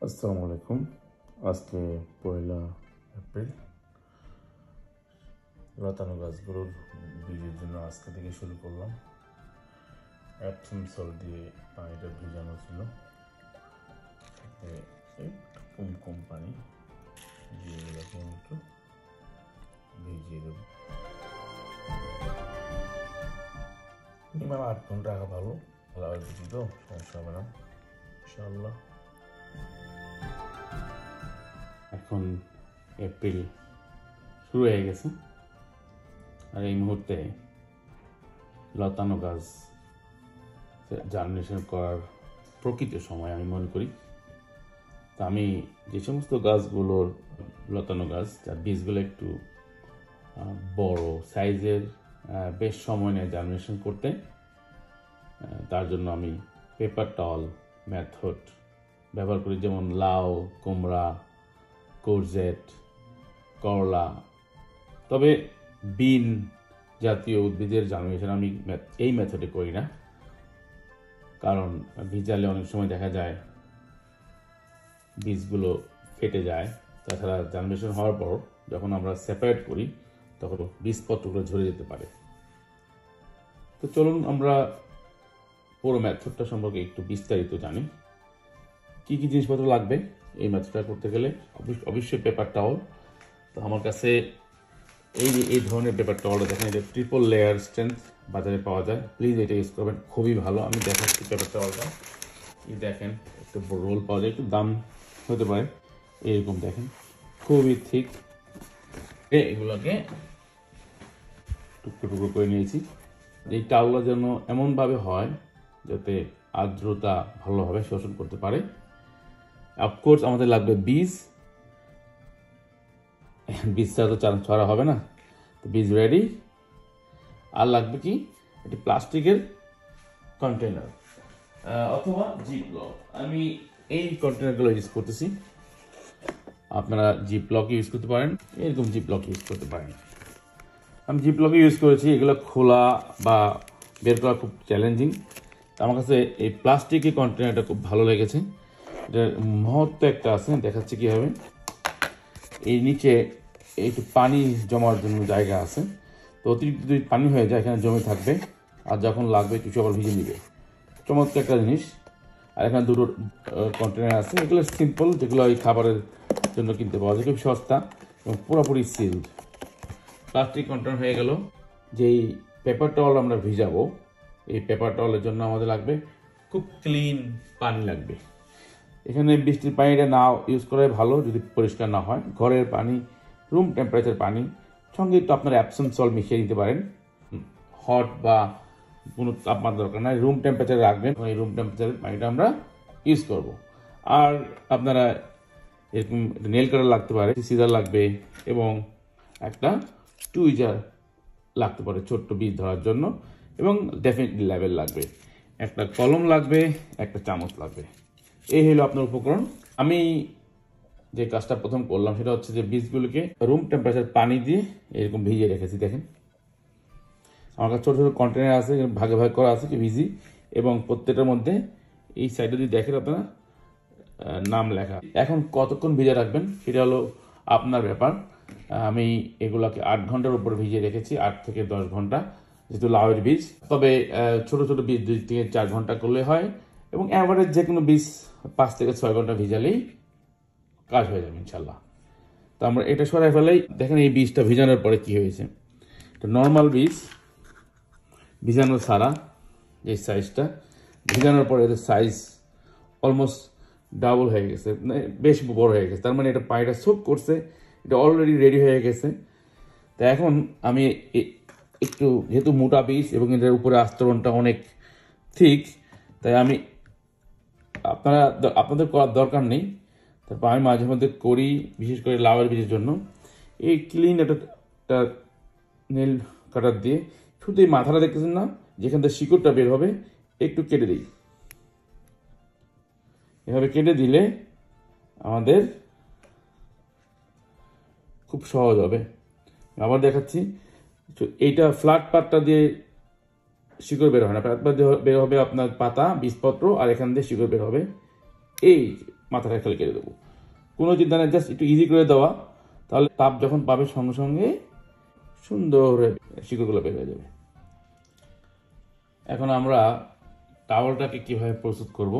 আসসালামু আলাইকুম। আজকে 1 এপ্রিল। লতানো গাছগুলোর বীজের জন্য আজকে থেকে শুরু করলাম। অ্যাপসম সল্ট দিয়ে পানিটা ভিজানো ছিল, একটু কম পানি দিয়ে এরকম একটু ভিজিয়ে দেব। মিনিমাম 8 ঘন্টা রাখা ভালো। লাউ কিছু তো সমস্যা হবে না ইনশাআল্লাহ। এখন এপ্রিল শুরু হয়ে গেছে, আর এই মুহূর্তে লতানো গাছ জার্মিনেশন করার প্রকৃত সময় আমি মনে করি। তা আমি যে সমস্ত গাছগুলোর লতানো গাছ যার বীজগুলো একটু বড় সাইজের, বেশ সময় নেয় জার্মিনেশন করতে, তার জন্য আমি পেপার টাওয়াল মেথড ব্যবহার করি। যেমন লাউ, কুমড়া, কোরজেট, করলা। তবে বিন জাতীয় উদ্ভিদের জার্মিনেশন আমি এই মেথডে করি না, কারণ ভিজালে অনেক সময় দেখা যায় বীজগুলো ফেটে যায়। তাছাড়া জার্মিনেশন হওয়ার পর যখন আমরা সেপারেট করি তখন বীজপত্রগুলো ঝরে যেতে পারে। তো চলুন আমরা পুরো মেথডটা সম্পর্কে একটু বিস্তারিত জানি। কি কি জিনিসপত্র লাগবে এই মেথডটা করতে গেলে? অবশ্যই পেপার টাওয়াল। তো আমার কাছে এই ধরনের পেপার টাওয়ালটা দেখেন, এটা ট্রিপল লেয়ার স্ট্রেংথ বাজারে পাওয়া যায়। প্লিজ এটা ইউজ করবেন, খুবই ভালো। আমি দেখাচ্ছি পেপার টাওয়ালটা। এই দেখেন, একটু রোল পাওয়া যায়, একটু দাম হতে পারে। এরকম দেখেন, খুবই ঠিক। এগুলোকে টুকরো টুকরো করে নিয়েছি। এই টাওয়ালটা যেন এমনভাবে হয় যাতে আর্দ্রতা ভালোভাবে শোষণ করতে পারে। অফকোর্স আমাদের লাগবে বীজ ছাড়া তো ছড়া হবে না, তো বীজ রেডি। আর লাগবে কি, একটি প্লাস্টিকের কন্টেনার অথবা জিপলক। আমি এই কন্টেনারগুলো ইউজ করতেছি। আপনারা জিপলক ইউজ করতে পারেন, এরকম জিপলক ইউজ করতে পারেন। আমি জিপলক ইউজ করেছি। এগুলো খোলা বা বের করা খুব চ্যালেঞ্জিং। আমার কাছে এই প্লাস্টিকের কন্টেনারটা খুব ভালো লেগেছে। এটার মহত্ব একটা আছে, দেখাচ্ছি কীভাবে। এই নিচে একটু পানি জমার জন্য জায়গা আছে, তো অতিরিক্ত যদি পানি হয়ে যায় এখানে জমে থাকবে, আর যখন লাগবে কিছু আবার ভিজে নিবে। চমৎকার একটা জিনিস। আর এখানে দুটো কন্টেনার আছে, এগুলো সিম্পল, যেগুলো এই খাবারের জন্য কিনতে পাওয়া যায়, খুব সস্তা এবং পুরোপুরি সিলড। প্লাস্টিক কন্টেনার হয়ে গেল। যেই পেপার টাওয়াল আমরা ভিজাবো, এই পেপার টাওয়ালের জন্য আমাদের লাগবে খুব ক্লিন পানি লাগবে। এখানে বৃষ্টির পানিটা না ইউজ করাই ভালো যদি পরিষ্কার না হয়। ঘরের পানি, রুম টেম্পারেচার পানি, সঙ্গে একটু আপনার অ্যাপসম সল্ট মিশিয়ে দিতে পারেন। হট বা কোনো তাপমাত্রা দরকার নাই, রুম টেম্পারেচারে রাখবেন। এই রুম টেম্পারেচারের পানিটা আমরা ইউজ করব। আর আপনারা এরকম নেল কাটার লাগতে পারে, সিজার লাগবে, এবং একটা টুইজার লাগতে পারে ছোট্ট বীজ ধরার জন্য, এবং ডেফিনেটলি লেবেল লাগবে, একটা কলম লাগবে, একটা চামচ লাগবে। এই হলো আপনার উপকরণ। আমি যে কাজটা প্রথম করলাম সেটা হচ্ছে যে বীজগুলোকে রুম টেম্পারেচার পানি দিয়ে এরকম ভিজিয়ে রেখেছি। দেখেন, আমার কাছে ছোটো ছোটো কন্টেনার আছে, ভাগে ভাগ করা আছে ভিজি, এবং প্রত্যেকটার মধ্যে এই সাইডে যদি দেখেন আপনারা নাম লেখা। এখন কতক্ষণ ভিজে রাখবেন সেটা হলো আপনার ব্যাপার। আমি এগুলোকে 8 ঘন্টার উপর ভিজিয়ে রেখেছি, 8 থেকে 10 ঘন্টা, যেহেতু লাউয়ের বীজ। তবে ছোট ছোট বীজ 2 থেকে 4 ঘন্টা করলে হয়, এবং অ্যাভারেজ যে কোনো বীজ 5 থেকে 6 ঘন্টা ভিজালেই কাজ হয়ে যাবে ইনশাল্লাহ। তো আমরা এটা সরাই ফেলাই। দেখেন এই বীজটা ভিজানোর পরে কি হয়েছে। তো নর্মাল বীজ ভিজানো ছাড়া এই সাইজটা, ভিজানোর পরে এদের সাইজ অলমোস্ট ডাবল হয়ে গেছে, বেশ বড় হয়ে গেছে। তার মানে এটা পানিটা সোক করছে, এটা অলরেডি রেডি হয়ে গেছে। তো এখন আমি একটু, যেহেতু মোটা বীজ এবং এটার উপরে আস্তরণটা অনেক ঠিক, তাই আমি আপনাদের করার দরকার নেই, তারপর আমি মাঝে মধ্যে করি, বিশেষ করে লাউয়ের বীজের জন্য। এই ক্লিন একটা নেল কাটার দিয়ে শুধু এই মাথাটা দেখতেছেন না, যেখান থেকে শিকড়টা বের হবে, একটু কেটে দিই। এভাবে কেটে দিলে আমাদের খুব সহজ হবে। আবার দেখাচ্ছি, এইটা ফ্ল্যাট পার্টটা দিয়ে শিকড় বের হয় না, ফ্ল্যাট পার্ট বের হবে আপনার পাতা, বীজপত্র, আর এখান দিয়ে শিকড় বের হবে। এই মাথাটা খেলে কেটে দেবো। কোনো চিন্তা নেই, জাস্ট একটু ইজি করে দেওয়া, তাহলে তাপ যখন পাবে সঙ্গে সঙ্গে সুন্দর শিকড়গুলো বের হয়ে যাবে। এখন আমরা টাওয়ালটাকে কিভাবে প্রস্তুত করব।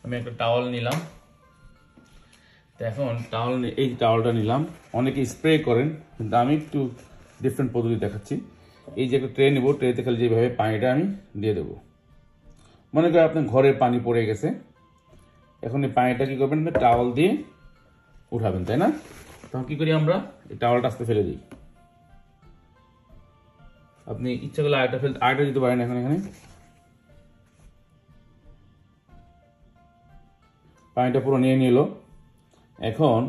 আমি একটা টাওয়াল নিলাম। তো এখন এই টাওয়ালটা নিলাম। অনেকে স্প্রে করেন, কিন্তু আমি একটু ডিফারেন্ট পদ্ধতি দেখাচ্ছি। এই যে একটা ট্রে নেব, ট্রেতে খালি যেভাবে পানিটা আমি দিয়ে দেবো। মনে করেন আপনার ঘরে পানি পড়ে গেছে, এখন এই পানিটা কি করবেন, টাওয়াল দিয়ে উঠাবেন, তাই না? তখন কি করি আমরা, এই টাওয়ালটা আস্তে ফেলে দিই। আপনি ইচ্ছা করলে আরেকটা দিতে পারেন। এখন এখানে পানিটা পুরো নিয়ে নিল। এখন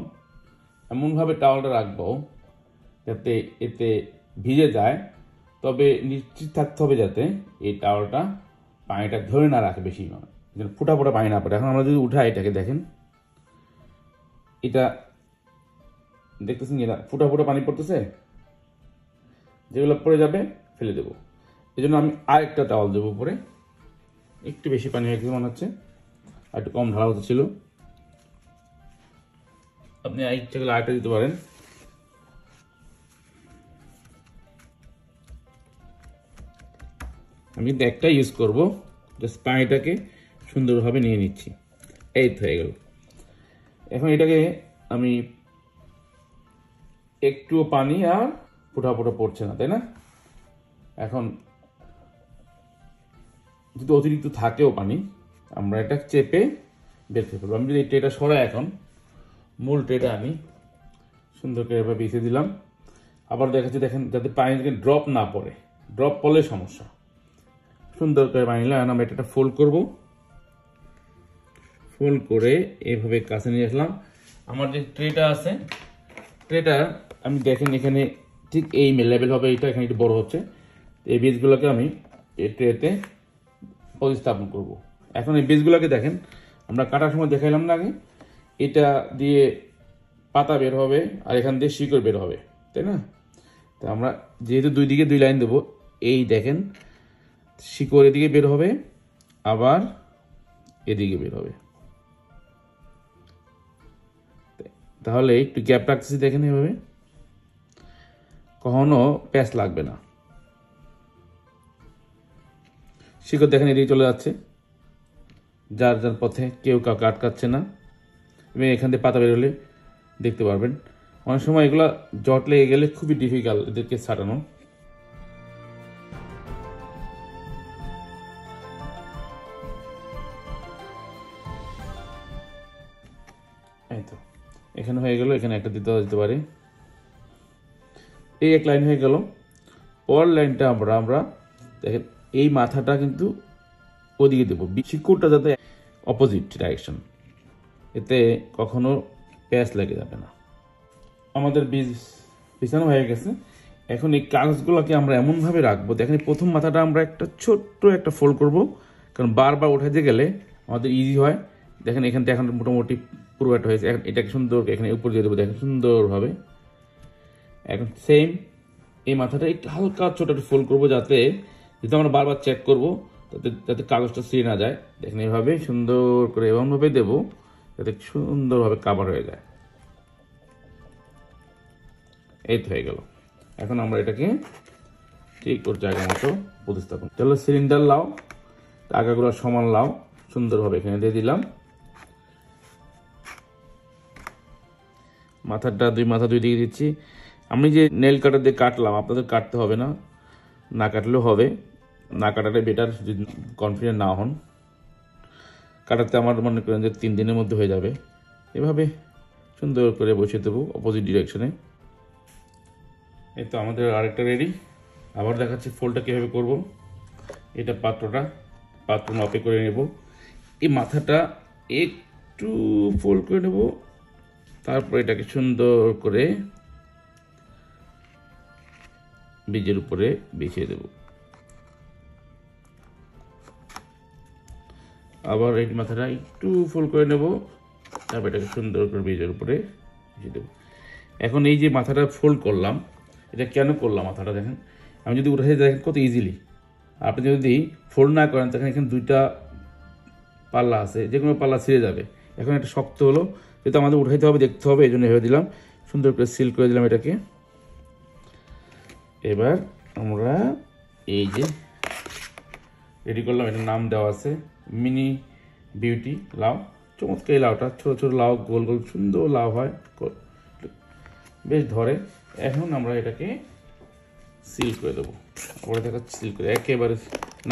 এমনভাবে টাওয়ালটা রাখবো যাতে এতে ভিজে যায়, তবে নিশ্চিত থাকতে হবে যাতে এই টাওয়ালটা পানিটা ধরে না রাখে, বেশি নয়, যেন ফোটা ফোটা পানি না পড়ে। এখন আমরা যদি উঠাই এটাকে, দেখেন এটা দেখতেছেন কি না, ফোটা ফোটা পানি পড়তেছে, যেগুলো পড়ে যাবে ফেলে দেবো। এই জন্য আমি আরেকটা টাওয়াল দেবো উপরে। একটু বেশি পানি হয়ে গেছে মনে হচ্ছে, আর একটু কম ঢালা হতে ছিল। আপনি ইচ্ছা করলে আরেকটা দিতে পারেন। আমি কিন্তু একটাই ইউজ করব, জাস্ট পানিটাকে সুন্দরভাবে নিয়ে নিচ্ছি। এই তো হয়ে গেল। এখন এটাকে আমি একটুও পানি আর ফোটা ফোটা পড়ছে না, তাই না? এখন যদি অতিরিক্ত থাকেও পানি, আমরা এটা চেপে বের করে ফেলবো। আমি যদি এই ট্রেটা সরাই, এখন মূল ট্রেটা আমি সুন্দর করে এভাবে বিছিয়ে দিলাম। আবার দেখাচ্ছি, দেখেন যাতে পানি ড্রপ না পড়ে, ড্রপ পড়লে সমস্যা। সুন্দর করে পানি নিলাম। আমরা এটা ফোল্ড করব, ফোল্ড করে এইভাবে কাছে নিয়ে আসলাম। আমার যে ট্রেটা আছে, ট্রেটা আমি দেখেন এখানে ঠিক এই লেভেল হবে, এটা এখানে একটু বড় হচ্ছে। এই বীজগুলোকে আমি এই ট্রেতে প্রতিস্থাপন করব। এখন এই বীজগুলোকে দেখেন, আমরা কাটার সময় দেখাইলাম না আগে, এটা দিয়ে পাতা বের হবে আর এখান দিয়ে শিকড় বের হবে, তাই না? তো আমরা যেহেতু দুই দিকে দুই লাইন দেবো, এই দেখেন শিকড় এদিকে বের হবে, আবার এদিকে বের হবে। তাহলে একটু গ্যাপ রাখতেছি, দেখেন এভাবে, কখনো প্যাচ লাগবে না। শিকড় দেখেন এদিকে চলে যাচ্ছে, যার যার পথে, কেউ কাউকে আটকাচ্ছে না। এবং এখান থেকে পাতা বের হলে দেখতে পারবেন। অনেক সময় এগুলা জট লেগে গেলে খুবই ডিফিকাল্ট এদেরকে ছাড়ানো। এই তো এখানে হয়ে গেল, এখানে একটা দিতে পারি। এই এক লাইন হয়ে গেল। পর লাইনটা আমরা দেখেন এই মাথাটা কিন্তু ওদিকে দেবো, শিকড়টা যাতে অপোজিট ডাইরেকশন, এতে কখনো প্যাচ লেগে যাবে না। আমাদের বীজ বিছানো হয়ে গেছে। এখন এই কাগজগুলোকে আমরা এমনভাবে রাখবো, দেখেন প্রথম মাথাটা আমরা একটা ছোট্ট একটা ফোল্ড করব, কারণ বারবার উঠাতে গেলে আমাদের ইজি হয়। দেখেন এখান থেকে এখন মোটামুটি পুরো একটা হয়েছে। এখন এটাকে সুন্দর এখানে উপর দিয়ে দেবো, দেখেন সুন্দরভাবে। এখন সেম এই মাথাটা একটু হালকা ছোট একটা ফোল্ড করবো, যাতে যেহেতু আমরা বারবার চেক করবো, যাতে কাগজটা ছিঁড়ে না যায়। দেখেন এইভাবে সুন্দর করে এমনভাবে দেবো যাতে সুন্দরভাবে কাভার হয়ে যায়। এই তো হয়ে গেল। এখন আমরা এটাকে ঠিক ওর জায়গা মতো প্রতিস্থাপন। তাহলে সিলিন্ডার লাও, টাকাগুলো সমান লাও, সুন্দরভাবে এখানে দিয়ে দিলাম। দুই মাথা দুই দিকে দিচ্ছি। আমি যে নেল কাটার দিয়ে কাটলাম, আপনাদের কাটতে হবে না, না কাটলেও হবে। না কাটাটাই বেটার, যদি কনফিডেন্ট না হন। কাটাতে আমার মনে করেন যে 3 দিনের মধ্যে হয়ে যাবে। এভাবে সুন্দর করে বসিয়ে দেবো অপোজিট ডিরেকশনে। এই তো আমাদের আরেকটা রেডি। আবার দেখাচ্ছি ফোল্ডটা কীভাবে করব। এটা পাত্র মাপে করে নেব। এই মাথাটা একটু ফোল্ড করে নেব, তারপর এটাকে সুন্দর করে বীজের উপরে বিছিয়ে দেব। আবার এই মাথাটা একটু ফোল্ড করে নেব, তারপর এটাকে সুন্দর করে বীজের উপরে বিছিয়ে দেব। এখন এই যে মাথাটা ফোল্ড করলাম, এটা কেন করলাম মাথাটা দেখেন, আমি যদি উঠে দেখেন কত ইজিলি। আপনি যদি ফোল্ড না করেন তখন এখানে 2টা পাল্লা আছে, যে কোনো পাল্লা ছিঁড়ে যাবে। এখন এটা শক্ত হলো, যেহেতু আমাদের উঠাইতে হবে, দেখতে হবে, এই জন্য ভেবে দিলাম, সুন্দর করে সিল করে দিলাম এটাকে। এবার আমরা এই যে রেডি করলাম, এটার নাম দেওয়া আছে মিনি বিউটি লাউ। চমৎকার এই লাউটা, ছোটো ছোটো লাউ, গোল গোল সুন্দর লাউ হয়, বেশ ধরে। এখন আমরা এটাকে সিল করে দেবো, ওপরে দেখা সিল করে একেবারে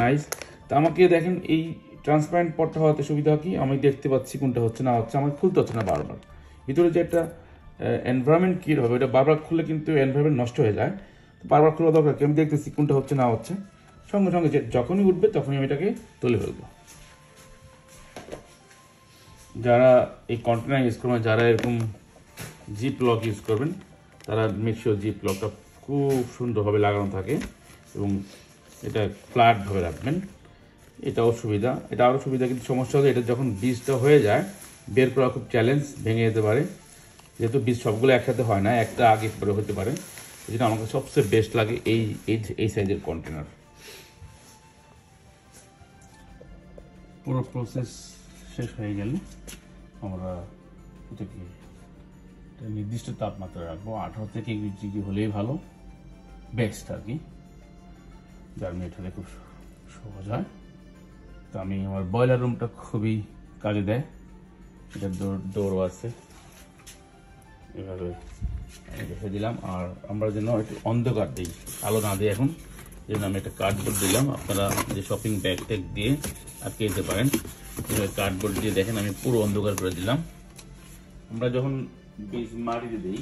নাইস। তা আমাকে দেখেন এই ট্রান্সপারেন্ট পটটা হওয়াতে সুবিধা কি, আমি দেখতে পাচ্ছি কোনটা হচ্ছে না হচ্ছে, আমাকে খুলতে হচ্ছে না বারবার। ভিতরে যে একটা এনভায়রনমেন্ট ক্রিয়েট হবে, এটা বারবার খুললে কিন্তু এনভায়রনমেন্ট নষ্ট হয়ে যায়, তো বারবার খোলা দরকার কি, আমি দেখতেছি কোনটা হচ্ছে না হচ্ছে, সঙ্গে সঙ্গে যখনই উঠবে তখনই আমি এটাকে তুলে ফেলবো। যারা এই কন্টেনার ইউজ করবেন, যারা এরকম জিপ লক ইউজ করবেন, তারা মেকশিওর জিপ লকটা খুব সুন্দরভাবে লাগানো থাকে এবং এটা ফ্ল্যাটভাবে রাখবেন। এটাও সুবিধা, এটা আরও সুবিধা, কিন্তু সমস্যা হলো এটা যখন বীজটা হয়ে যায় বের করা খুব চ্যালেঞ্জ, ভেঙে যেতে পারে, যেহেতু বীজ সবগুলো একসাথে হয় না, একটা আগে পরে হতে পারে। এই জন্য আমাকে সবচেয়ে বেস্ট লাগে এই সাইজের কন্টেনার। পুরো প্রসেস শেষ হয়ে গেলে আমরা এটাকে নির্দিষ্ট তাপমাত্রা রাখবো, 18 থেকে 20 ডিগ্রি হলেই ভালো, বেস্ট আর কি, জার্মিনেট হলে খুব সহজ হয়। তো আমি আমার বয়লার রুমটা খুবই কাজে দেয়, এটা দৌড়ও আছে, এভাবে রেখে দিলাম। আর আমরা যেন একটু অন্ধকার দিই, আলো না দিই এখন, এই জন্য আমি একটা কার্ডবোর্ড দিলাম। আপনারা যে শপিং ব্যাগ ট্যাগ দিয়ে আটকে দিতে পারেন, কার্ডবোর্ড দিয়ে দেখেন আমি পুরো অন্ধকার করে দিলাম। আমরা যখন বীজ মাটিতে দিই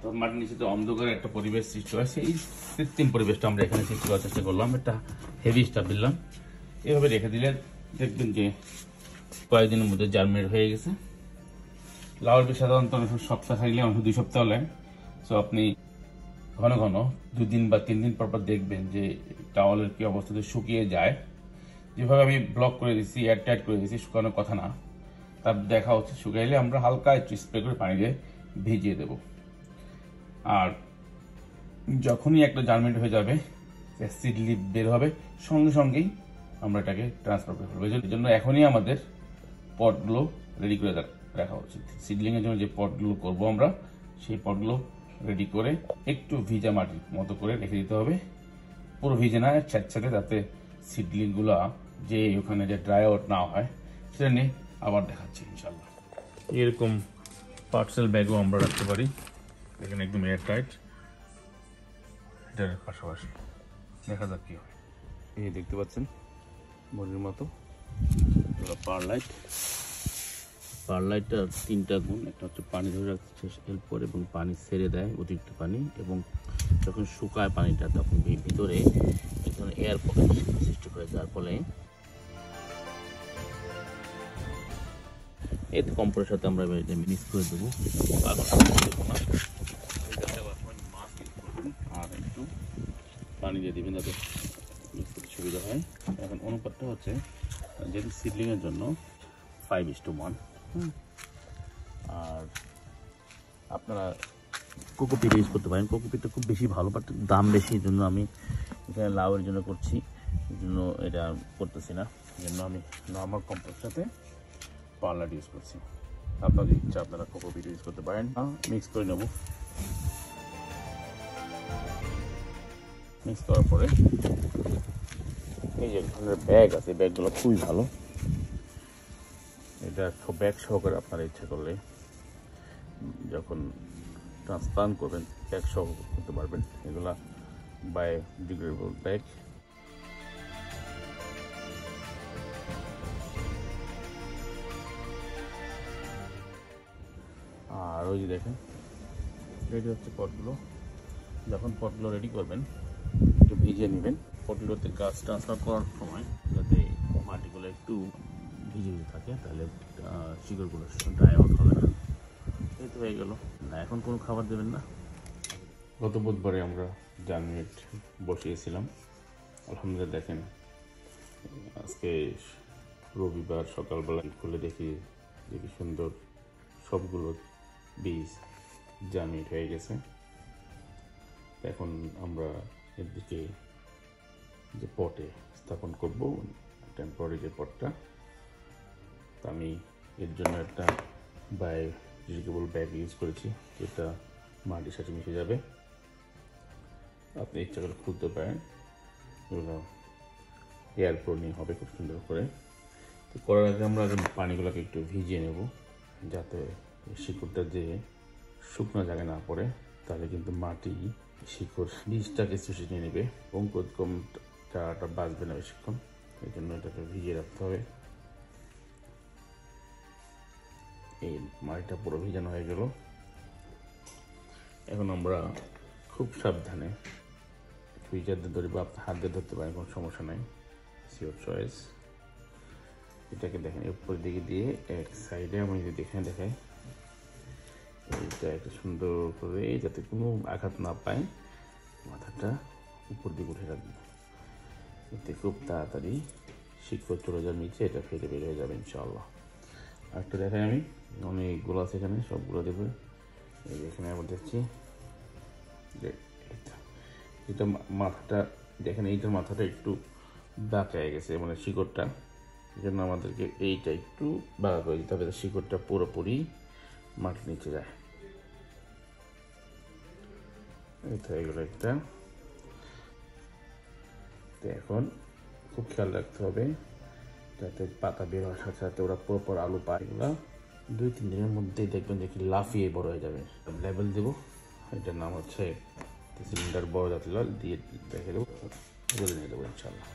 তখন মাটির নিচে তো অন্ধকারের একটা পরিবেশ সৃষ্টি হয়, সেই কৃত্রিম পরিবেশটা আমরা এখানে সৃষ্টি করার চেষ্টা করলাম, একটা হেভি স্টাফ দিলাম। এভাবে রেখে দিলে দেখবেন যে কয়েকদিনের মধ্যে জার্মিনেট হয়ে গেছে। লাউয়ের বীজ সাধারণত অনেক সপ্তাহ থাকলে অনেক 2 সপ্তাহ লাগে, সো আপনি ঘন ঘন 2 দিন বা 3 দিন পর পর দেখবেন যে টাওয়ালের কি অবস্থাতে শুকিয়ে যায়। যেভাবে আমি ব্লক করে দিচ্ছি, এয়ার টাইট করে দিচ্ছি, শুকানোর কথা না, তার দেখা হচ্ছে শুকাইলে আমরা হালকা একটু স্প্রে করে পানি দিয়ে ভিজিয়ে দেব। আর যখনই একটা জার্মিনেট হয়ে যাবে, সিড লিপ বের হবে, সঙ্গে সঙ্গেই আমরা এটাকে ট্রান্সফার করে ফেলবো। এই জন্য এখনই আমাদের পটগুলো রেডি করে রাখা উচিত। সিডলিংয়ের জন্য যে পটগুলো করবো আমরা, সেই পটগুলো রেডি করে একটু ভিজা মাটির মতো করে রেখে দিতে হবে, পুরো ভিজে না, স্যাঁতস্যাঁতে, যাতে সিডলিংগুলো যে ওখানে যে ড্রাই আউট না হয়। সেটা নিয়ে আবার দেখাচ্ছি ইনশাল্লাহ। এরকম পার্সেল ব্যাগও আমরা রাখতে পারি, এখানে একদম এয়ার টাইট, এটার পাশাপাশি দেখা যাক কি হয়। এই দেখতে পাচ্ছেন মরির মতো পারলাইটটা 3টা গুণ, একটা হচ্ছে পানি ধরে রাখতে হেল্প করে এবং পানি ছেড়ে দেয় অতিরিক্ত পানি, এবং যখন শুকায় পানিটা তখন ভিতরে যখন এয়ার পকেট সৃষ্টি করে, যার ফলে এই কম্প্রেসের সাথে আমরা মিক্স করে দেবো। আর একটু পানি দিয়ে দিবেন যাতে মিক্স করতে সুবিধা হয়। এখন অনুপাতটা হচ্ছে যেহেতু সিডলিংয়ের জন্য 5:1। আর আপনারা কোকোপিট ইউজ করতে পারেন, কোকোপিটটা খুব বেশি ভালো, বাট দাম বেশি, এই জন্য আমি এখানে লাউয়ের জন্য করছি, এই জন্য এটা করতেছি না, এই জন্য আমি নর্মাল কম্পোস্টের সাথে পার্লার ইউজ করছি। আপনাদের ইচ্ছা আপনারা কোকোপিট ইউজ করতে পারেন। মিক্স করে নেব, মিক্স করার পরে এই যে ধরনের ব্যাগ আছে, ব্যাগগুলো খুবই ভালো, এটা ব্যাগ সহকারে আপনারা ইচ্ছা করলে যখন ট্রান্সপ্লান্ট করবেন ব্যাগ সহ করতে পারবেন। এগুলা বায়োডিগ্রেডেবল ব্যাগ। আর ওই যে দেখেন রেডি হচ্ছে পটগুলো। যখন পটগুলো রেডি করবেন একটু ভিজিয়ে নেবেন, পটগুলোতে গাছ ট্রান্সফার করার সময় যাতে মাটিগুলো একটু ভিজে ভিজে থাকে, তাহলে শিকড়গুলো ড্রাই আউট হবে না। এই তো হয়ে গেল না, এখন কোনো খাবার দেবেন না। গত বুধবারে আমরা জার্মিনেট বসিয়েছিলাম, আলহামদুলিল্লাহ দেখেন আজকে রবিবার সকালবেলা খুলে দেখি সুন্দর সবগুলো বীজ জার্মিনেট হয়ে গেছে। এখন আমরা এর দিকে যে পটে স্থাপন করব, টেম্পোরারি যে পটটা, তা আমি এর জন্য একটা বায়োডিগ্রেডেবল ব্যাগ ইউজ করেছি, যেটা মাটির সাথে মিশে যাবে। আপনি ইচ্ছা করে খুলতে পারেন, এগুলো এয়ার প্রুফিং হবে খুব সুন্দর করে। তো করার আগে আমরা পানিগুলোকে একটু ভিজিয়ে নেব, যাতে শিকড়টা যে শুকনো জায়গায় না পড়ে, তাহলে কিন্তু মাটি শিকড় বীজটাকে শুষে নিয়ে নেবে এবং চারাটা বাঁচবে না বেশিক্ষণ। এই জন্য এটাকে ভিজিয়ে রাখতে হবে। এই মাটিটা পুরো ভিজানো হয়ে গেল। এখন আমরা খুব সাবধানে ফ্রিজার দিয়ে ধরি বা হাত দিয়ে ধরতে পারেন, কোনো সমস্যা নেই, ইওর চয়েস। এটাকে দেখেন উপর দিকে দিয়ে এক সাইডে আমি যদি দেখাই এইটা একটা সুন্দর করে, যাতে কোনো আঘাত না পায়, মাথাটা উপর দিকে উঠে রাখবে। এতে খুব তাড়াতাড়ি শিকড় চলে যাবে নিচে, এটা ফেটে বের হয়ে যাবে ইনশাআল্লাহ। আর একটা দেখাই আমি, অনেকগুলো আছে এখানে, সবগুলো দেবে। এই এখানে আবার দেখছি যে এটা মাথাটা দেখেন, এইটার মাথাটা একটু বাঁকা হয়ে গেছে, মানে শিকড়টা। এই জন্য আমাদেরকে এইটা একটু বাঁকা করে দিতে হবে, শিকড়টা পুরোপুরি মাটির নিচে যায়। এটা হয়ে গেল একটা। তো এখন খুব খেয়াল রাখতে হবে যাতে পাতা বের হওয়ার সাথে সাথে ওরা প্রপার আলু পায়। এগুলো 2-3 দিনের মধ্যেই দেখবেন দেখি লাফিয়ে বড় হয়ে যাবে। লেবেল দেবো, এটার নাম হচ্ছে সিলিন্ডার বড় জাতীয় দিয়ে রেখে দেবো, বলে নিয়ে দেবো ইনশাল্লাহ।